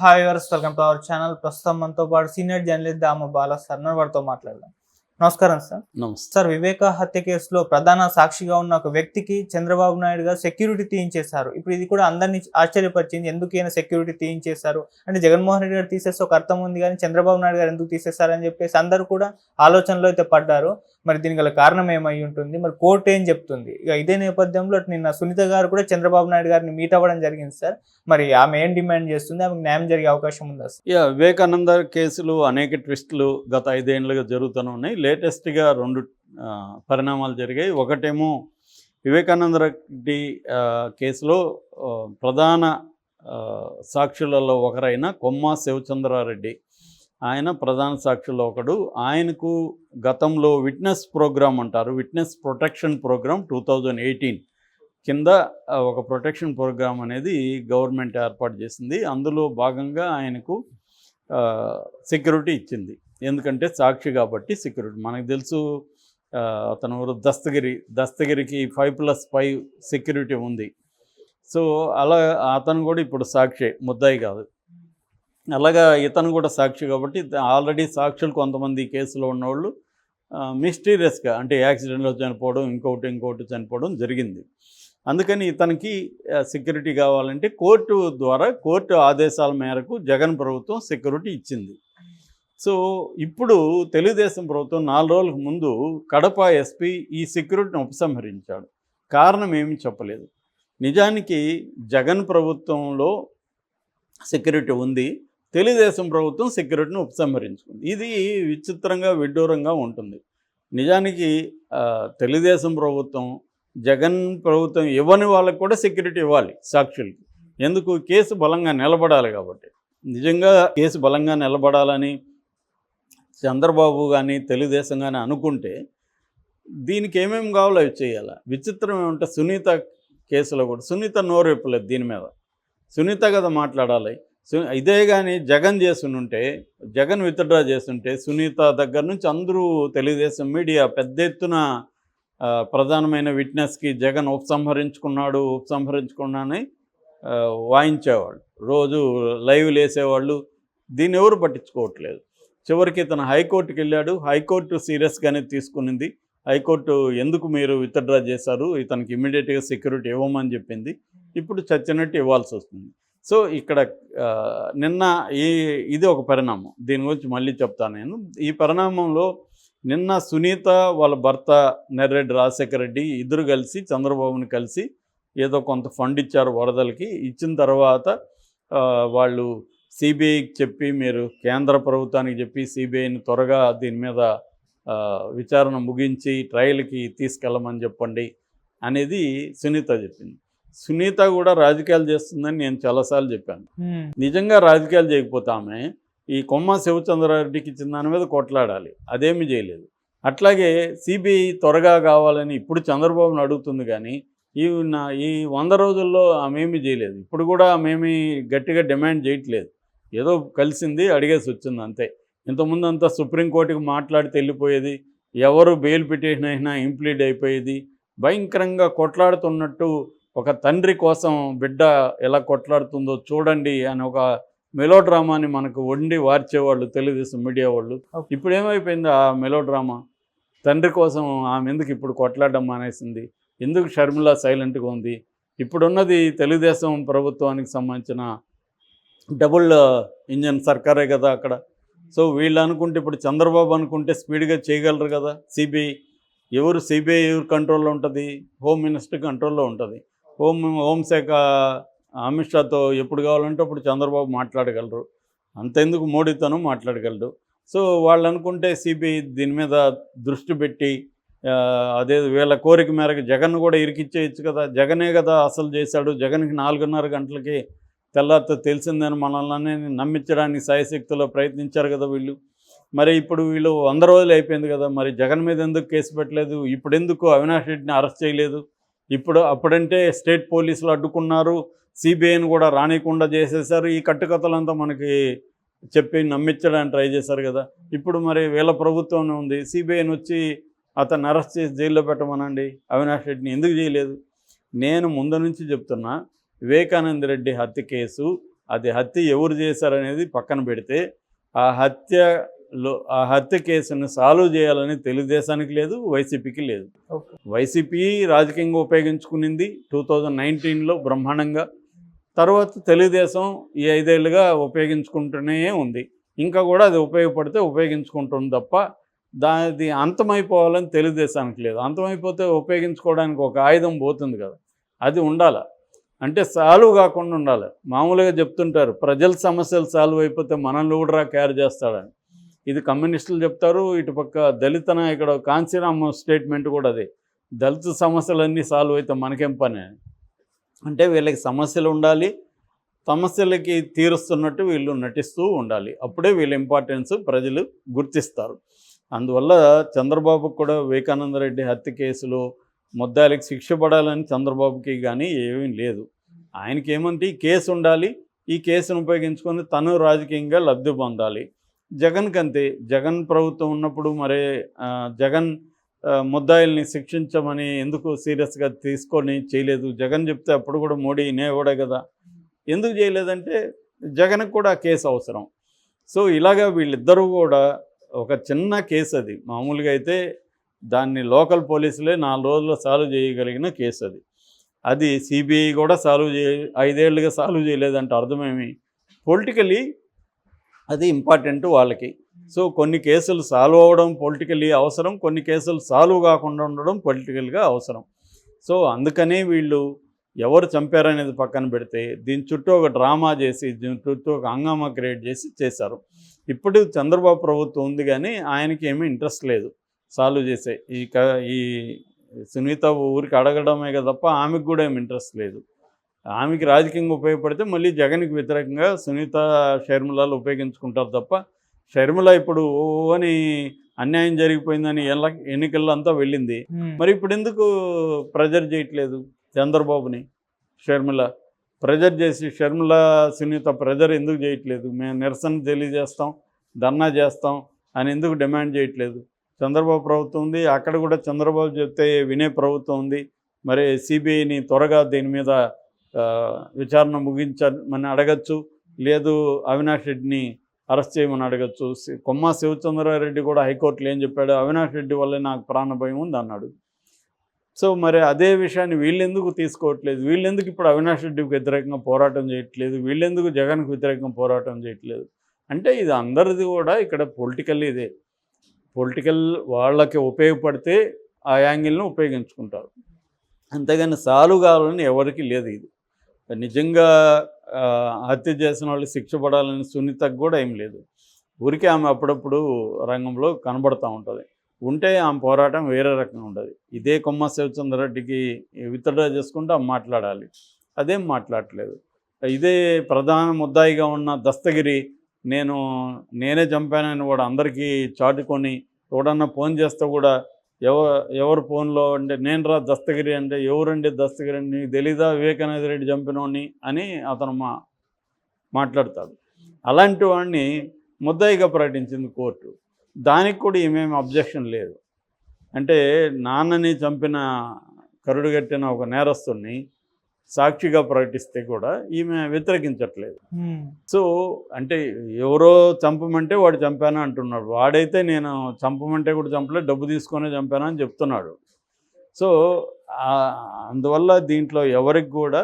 Hi viewers, welcome to our channel. ప్రస్తుతం మనతో పాటు సీనియర్ జర్నలిస్ట్ దామ బాలా సార్ వారితో మాట్లాడదాం. నమస్కారం సార్. నమస్తే సార్, వివేక హత్య కేసులో ప్రధాన సాక్షిగా ఉన్న ఒక వ్యక్తికి చంద్రబాబు నాయుడు గారు సెక్యూరిటీ తీయించేశారు. ఇప్పుడు ఇది కూడా అందరినీ ఆశ్చర్యపరిచింది. ఎందుకు ఈయన సెక్యూరిటీ తీయించేశారు అంటే జగన్మోహన్ రెడ్డి గారు తీసేస్తే ఒక అర్థం ఉంది, కానీ చంద్రబాబు నాయుడు గారు ఎందుకు తీసేశారని చెప్పేసి అందరూ కూడా ఆలోచనలో అయితే పడ్డారు. మరి దీనికి గల కారణం ఏమై ఉంటుంది, మరి కోర్టు ఏం చెప్తుంది? ఇక ఇదే నేపథ్యంలో నిన్న సునీత గారు కూడా చంద్రబాబు నాయుడు గారిని మీట్ అవ్వడం జరిగింది సార్. మరి ఆమె ఏం డిమాండ్ చేస్తుంది, ఆమెకు న్యాయం జరిగే అవకాశం ఉందా సార్? వివేకానంద కేసులు అనేక ట్విస్టులు గత 5 ఏళ్ళుగా జరుగుతూనే ఉన్నాయి. లేటెస్ట్గా 2 పరిణామాలు జరిగాయి. ఒకటేమో వివేకానంద రెడ్డి కేసులో ప్రధాన సాక్షులలో ఒకరైన కొమ్మ శివచంద్రారెడ్డి, ఆయన ప్రధాన సాక్షుల్లో ఒకడు. ఆయనకు గతంలో విట్నెస్ ప్రోగ్రామ్ అంటారు, విట్నెస్ ప్రొటెక్షన్ ప్రోగ్రామ్ 2018 కింద ఒక ప్రొటెక్షన్ ప్రోగ్రామ్ అనేది గవర్నమెంట్ ఏర్పాటు చేసింది. అందులో భాగంగా ఆయనకు సెక్యూరిటీ ఇచ్చింది. ఎందుకంటే సాక్షి కాబట్టి సెక్యూరిటీ. మనకు తెలుసు అతను దస్తగిరికి 5+5 సెక్యూరిటీ ఉంది. సో అలా అతను కూడా ఇప్పుడు సాక్షి, ముద్దాయి కాదు. అలాగా ఇతను కూడా సాక్షి కాబట్టి ఆల్రెడీ సాక్షులు కొంతమంది కేసులో ఉన్నవాళ్ళు మిస్టీరియస్గా, అంటే యాక్సిడెంట్లో చనిపోవడం, ఇంకోటి చనిపోవడం జరిగింది. అందుకని ఇతనికి సెక్యూరిటీ కావాలంటే కోర్టు ఆదేశాల మేరకు జగన్ ప్రభుత్వం సెక్యూరిటీ ఇచ్చింది. సో ఇప్పుడు తెలుగుదేశం ప్రభుత్వం 4 రోజులకు ముందు కడప ఎస్పీ ఈ సెక్యూరిటీని ఉపసంహరించాడు. కారణం ఏమి చెప్పలేదు. నిజానికి జగన్ ప్రభుత్వంలో సెక్యూరిటీ ఉంది, తెలుగుదేశం ప్రభుత్వం సెక్యూరిటీని ఉపసంహరించుకుంది. ఇది విచిత్రంగా విడ్డూరంగా ఉంటుంది. నిజానికి తెలుగుదేశం ప్రభుత్వం జగన్ ప్రభుత్వం ఇవ్వని వాళ్ళకు కూడా సెక్యూరిటీ ఇవ్వాలి సాక్షులకి. ఎందుకు? కేసు బలంగా నిలబడాలి కాబట్టి. నిజంగా కేసు బలంగా నిలబడాలని చంద్రబాబు కానీ తెలుగుదేశం కానీ అనుకుంటే దీనికి ఏమేమి కావాలో అవి చేయాలి. విచిత్రం ఏమంటే సునీత కేసులో కూడా సునీత నోరు విప్పలేదు దీని మీద. సునీత కదా మాట్లాడాలి. ఇదే కానీ జగన్ చేస్తుంటే, జగన్ విత్డ్రా చేస్తుంటే సునీత దగ్గర నుంచి అందరూ తెలుగుదేశం మీడియా పెద్ద ఎత్తున ప్రధానమైన విట్నెస్కి జగన్ ఉపసంహరించుకున్నానని వాయించేవాళ్ళు, రోజు లైవ్లు వేసేవాళ్ళు. దీన్ని ఎవరు పట్టించుకోవట్లేదు. చివరికి ఇతను హైకోర్టుకి వెళ్ళాడు. హైకోర్టు సీరియస్గానే తీసుకునింది. హైకోర్టు ఎందుకు మీరు విత్డ్రా చేశారు, ఇతనికి ఇమ్మీడియట్గా సెక్యూరిటీ ఇవ్వమని చెప్పింది. ఇప్పుడు చచ్చినట్టు ఇవ్వాల్సి వస్తుంది. సో ఇక్కడ నిన్న ఇది ఒక పరిణామం. దీని గురించి మళ్ళీ చెప్తాను నేను. ఈ పరిణామంలో నిన్న సునీత వాళ్ళ భర్త నెర్రెడ్డి రాజశేఖర రెడ్డి ఇద్దరు కలిసి చంద్రబాబుని కలిసి ఏదో కొంత ఫండ్ ఇచ్చారు వరదలకి. ఇచ్చిన తర్వాత వాళ్ళు సిబిఐకి చెప్పి, మీరు కేంద్ర ప్రభుత్వానికి చెప్పి సిబిఐని త్వరగా దీని మీద విచారణ ముగించి ట్రయల్కి తీసుకెళ్ళమని చెప్పండి అనేది సునీత చెప్పింది. సునీత కూడా రాజకీయాలు చేస్తుందని నేను చాలాసార్లు చెప్పాను. నిజంగా రాజకీయాలు చేయకపోతే ఆమె ఈ కొమ్మ శివచంద్రారెడ్డికి ఇచ్చిన దాని మీద కొట్లాడాలి. అదేమీ చేయలేదు. అట్లాగే సిబిఐ త్వరగా కావాలని ఇప్పుడు చంద్రబాబుని అడుగుతుంది, కానీ ఈ 100 రోజుల్లో ఆమెమీ చేయలేదు. ఇప్పుడు కూడా ఆమెమీ గట్టిగా డిమాండ్ చేయట్లేదు. ఏదో కలిసింది, అడిగేసి వచ్చింది అంతే. ఇంతకుముందు అంతా సుప్రీంకోర్టుకి మాట్లాడితే వెళ్ళిపోయేది, ఎవరు బెయిల్ పిటిషన్ అయినా ఇంప్లీడ్ అయిపోయేది. భయంకరంగా కొట్లాడుతున్నట్టు, ఒక తండ్రి కోసం బిడ్డ ఎలా కొట్లాడుతుందో చూడండి అని ఒక మెలోడ్రామాని మనకు వండి వార్చేవాళ్ళు తెలుగుదేశం మీడియా వాళ్ళు. ఇప్పుడు ఏమైపోయింది ఆ మెలోడ్రామా? తండ్రి కోసం ఆమె ఎందుకు ఇప్పుడు కొట్లాడడం మానేసింది? ఎందుకు షర్మిల సైలెంట్గా ఉంది? ఇప్పుడున్నది తెలుగుదేశం ప్రభుత్వానికి సంబంధించిన డబుల్ ఇంజన్ సర్కారే కదా అక్కడ. సో వీళ్ళు అనుకుంటే, ఇప్పుడు చంద్రబాబు అనుకుంటే స్పీడ్గా చేయగలరు కదా. సిబిఐ ఎవరు కంట్రోల్లో ఉంటుంది? హోమ్ మినిస్టర్ కంట్రోల్లో ఉంటుంది. హోంశాఖ అమిత్ షాతో ఎప్పుడు కావాలంటే అప్పుడు చంద్రబాబు మాట్లాడగలరు. అంతెందుకు మోడీతోనూ మాట్లాడగలరు. సో వాళ్ళు అనుకుంటే సిబిఐ దీని మీద దృష్టి పెట్టి అదే వీళ్ళ కోరిక మేరకు జగన్ కూడా ఇరికిచ్చేయచ్చు కదా. జగనే కదా అసలు చేశాడు. జగన్కి 4:30 గంటలకి తెల్లారితో తెలిసిందని మనల్ని నమ్మించడానికి సాయశక్తిలో ప్రయత్నించారు కదా వీళ్ళు. మరి ఇప్పుడు వీళ్ళు 100 రోజులు అయిపోయింది కదా, మరి జగన్ మీద ఎందుకు కేసు పెట్టలేదు? ఇప్పుడు ఎందుకు అవినాష్ రెడ్డిని అరెస్ట్ చేయలేదు? అప్పుడంటే స్టేట్ పోలీసులు అడ్డుకున్నారు, సిబిఐని కూడా రానికుండా చేసేసారు. ఈ కట్టుకథలంతా మనకి చెప్పి నమ్మించడానికి ట్రై చేశారు కదా. ఇప్పుడు మరి వీళ్ళ ప్రభుత్వం ఉంది, సిబిఐని వచ్చి అతన్ని అరెస్ట్ చేసి జైల్లో పెట్టమనండి. అవినాష్ రెడ్డిని ఎందుకు చేయలేదు? నేను ముందు నుంచి చెప్తున్నా, వివేకానంద రెడ్డి హత్య కేసు అది హత్య ఎవరు చేశారనేది పక్కన పెడితే ఆ హత్య కేసుని సాల్వ్ చేయాలని తెలుగుదేశానికి లేదు, వైసీపీకి లేదు. ఓకే. వైసీపీ రాజకీయంగా ఉపయోగించుకునింది 2019లో బ్రహ్మాండంగా. తర్వాత తెలుగుదేశం ఈ 5 ఏళ్ళుగా ఉపయోగించుకుంటూనే ఉంది. ఇంకా కూడా అది ఉపయోగపడితే ఉపయోగించుకుంటుంది తప్ప దాది అంతమైపోవాలని తెలుగుదేశానికి లేదు. అంతమైపోతే ఉపయోగించుకోవడానికి ఒక ఆయుధం పోతుంది కదా, అది ఉండాలి. అంటే సాల్వ్ కాకుండా ఉండాలి. మామూలుగా చెప్తుంటారు ప్రజల సమస్యలు సాల్వ్ అయిపోతే మనల్ని కూడా కేర్ చేస్తాడని. ఇది కమ్యూనిస్టులు చెప్తారు, ఇటుపక్క దళిత నాయకుడు కాంచీరామ స్టేట్మెంట్ కూడా అదే, దళిత సమస్యలన్నీ సాల్వ్ అయితే మనకేం పని అని. అంటే వీళ్ళకి సమస్యలు ఉండాలి, సమస్యలకి తీరుస్తున్నట్టు వీళ్ళు నటిస్తూ ఉండాలి. అప్పుడే వీళ్ళ ఇంపార్టెన్స్ ప్రజలు గుర్తిస్తారు. అందువల్ల చంద్రబాబుకు కూడా వివేకానంద రెడ్డి హత్య కేసులో ముద్దాయిలకు శిక్ష పడాలని చంద్రబాబుకి కానీ ఏమీ లేదు. ఆయనకి ఏమంటే ఈ కేసు ఉండాలి, ఈ కేసును ఉపయోగించుకొని తను రాజకీయంగా లబ్ధి పొందాలి. జగన్కి అంతే. జగన్ ప్రభుత్వం ఉన్నప్పుడు మరే జగన్ ముద్దాయిల్ని శిక్షించమని ఎందుకు సీరియస్గా తీసుకొని చేయలేదు? జగన్ చెప్తే అప్పుడు కూడా మోడీ ఇనేవాడే కదా. ఎందుకు చేయలేదంటే జగన్కి కూడా ఆ కేసు అవసరం. సో ఇలాగా వీళ్ళిద్దరూ కూడా ఒక చిన్న కేసు, అది మామూలుగా అయితే దాన్ని లోకల్ పోలీసులే 4 రోజుల్లో సాల్వ్ చేయగలిగిన కేసు అది. అది సిబిఐ కూడా 5 ఏళ్ళుగా సాల్వ్ చేయలేదంటే అర్థమేమి? పొలిటికలీ అది ఇంపార్టెంట్ వాళ్ళకి. సో కొన్ని కేసులు సాల్వ్ అవ్వడం పొలిటికలీ అవసరం, కొన్ని కేసులు సాల్వ్ కాకుండా ఉండడం పొలిటికల్గా అవసరం. సో అందుకనే వీళ్ళు ఎవరు చంపారనేది పక్కన పెడితే దీని చుట్టూ ఒక డ్రామా చేసి, దీని చుట్టూ ఒక హంగామా క్రియేట్ చేశారు. ఇప్పుడు చంద్రబాబు ప్రభుత్వం ఉంది కానీ ఆయనకి ఏమీ ఇంట్రెస్ట్ లేదు సాల్వ్ చేసే. ఈ సునీత ఊరికి అడగడమే కదా తప్ప ఆమెకు కూడా ఏమి ఇంట్రెస్ట్ లేదు. ఆమెకి రాజకీయంగా ఉపయోగపడితే మళ్ళీ జగన్కి వ్యతిరేకంగా సునీత షర్మిలాలు ఉపయోగించుకుంటారు తప్ప, షర్మిల ఇప్పుడు అని అన్యాయం జరిగిపోయిందని ఎన్నికల్లో అంతా వెళ్ళింది. మరి ఇప్పుడు ఎందుకు ప్రెజర్ చేయట్లేదు చంద్రబాబుని? షర్మిల ప్రెజర్ చేసి, షర్మిల సునీత ప్రెజర్ ఎందుకు చేయట్లేదు? మేము నిరసన తెలియజేస్తాం, ధర్నా చేస్తాం అని ఎందుకు డిమాండ్ చేయట్లేదు? చంద్రబాబు ప్రభుత్వం ఉంది, అక్కడ కూడా చంద్రబాబు చెప్తే వినే ప్రభుత్వం ఉంది. మరి సిబిఐని త్వరగా దీని మీద విచారణ ముగించమని అడగచ్చు, లేదు అవినాష్ రెడ్డిని అరెస్ట్ చేయమని అడగచ్చు. కొమ్మ శివచంద్రారెడ్డి కూడా హైకోర్టులో ఏం చెప్పాడు? అవినాష్ రెడ్డి వల్లే నాకు ప్రాణ భయం ఉంది అన్నాడు. సో మరి అదే విషయాన్ని వీళ్ళెందుకు తీసుకోవట్లేదు? వీళ్ళెందుకు ఇప్పుడు అవినాష్ రెడ్డికి వ్యతిరేకంగా పోరాటం చేయట్లేదు? వీళ్ళెందుకు జగన్కు వ్యతిరేకంగా పోరాటం చేయట్లేదు? అంటే ఇది అందరిది కూడా ఇక్కడ పొలిటికల్, ఇదే పొలిటికల్. వాళ్ళకి ఉపయోగపడితే ఆ యాంగిల్ను ఉపయోగించుకుంటారు, అంతేగాని సాల్వ్ కావాలని ఎవరికి లేదు. ఇది నిజంగా హత్య చేసిన వాళ్ళు శిక్ష పడాలని సునీతకు కూడా ఏం లేదు. ఊరికే ఆమె అప్పుడప్పుడు రంగంలో కనబడుతూ ఉంటుంది. ఉంటే ఆమె పోరాటం వేరే రకంగా ఉండదు. ఇదే కొమ్మ శివచంద్రరెడ్డికి విత్డ్రా చేసుకుంటూ ఆమె మాట్లాడాలి, అదేం మాట్లాడట్లేదు. ఇదే ప్రధాన ముద్దాయిగా ఉన్న దస్తగిరి నేనే చంపానని వాడు అందరికీ చాటుకొని ఎవడన్నా ఫోన్ చేస్తే కూడా ఎవరు ఫోన్లో అంటే నేను రా దస్తగిరి అంటే ఎవరండి దస్తగిరి అని నీకు తెలీదా వివేకానంద రెడ్డి చంపినోని అని అతను మాట్లాడతాడు. అలాంటి వాడిని ముద్దాయిగా ప్రకటించింది కోర్టు. దానికి కూడా ఏమేమి అబ్జెక్షన్ లేదు. అంటే నాన్నని చంపిన కరుడుగట్టిన ఒక నేరస్తుడిని సాక్షిగా ప్రకటిస్తే కూడా ఈమె వ్యతిరేకించట్లేదు. సో అంటే ఎవరో చంపమంటే వాడు చంపాను అంటున్నాడు. వాడైతే నేను చంపమంటే కూడా చంపలే, డబ్బు తీసుకొనే చంపాను అని చెప్తున్నాడు. సో అందువల్ల దీంట్లో ఎవరికి కూడా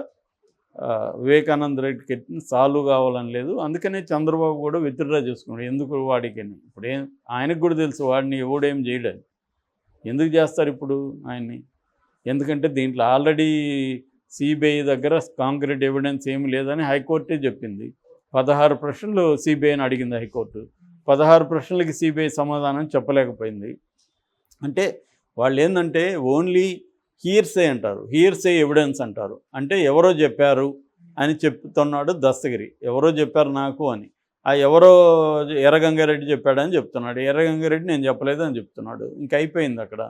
వివేకానంద రెడ్డికి సాల్వ్ కావాలని లేదు. అందుకనే చంద్రబాబు కూడా విత్డ్రా చేసుకున్నాడు. ఎందుకు వాడికి? ఇప్పుడు ఆయనకు కూడా తెలుసు వాడిని ఎవడేం చేయడని. ఎందుకు చేస్తారు ఇప్పుడు ఆయన్ని? ఎందుకంటే దీంట్లో ఆల్రెడీ సిబిఐ దగ్గర కాంక్రీట్ ఎవిడెన్స్ ఏమి లేదని హైకోర్టే చెప్పింది. 16 ప్రశ్నలు సిబిఐని అడిగింది హైకోర్టు. 16 ప్రశ్నలకి సిబిఐ సమాధానం చెప్పలేకపోయింది. అంటే వాళ్ళు ఏంటంటే ఓన్లీ హీర్సే అంటారు, హీర్సే ఎవిడెన్స్ అంటారు. అంటే ఎవరో చెప్పారు అని చెప్తున్నాడు దస్తగిరి, ఎవరో చెప్పారు నాకు అని. ఆ ఎవరో ఎర్రగంగారెడ్డి చెప్పాడని చెప్తున్నాడు. ఎర్రగంగారెడ్డి నేను చెప్పలేదు అని చెప్తున్నాడు. ఇంక అయిపోయింది అక్కడ.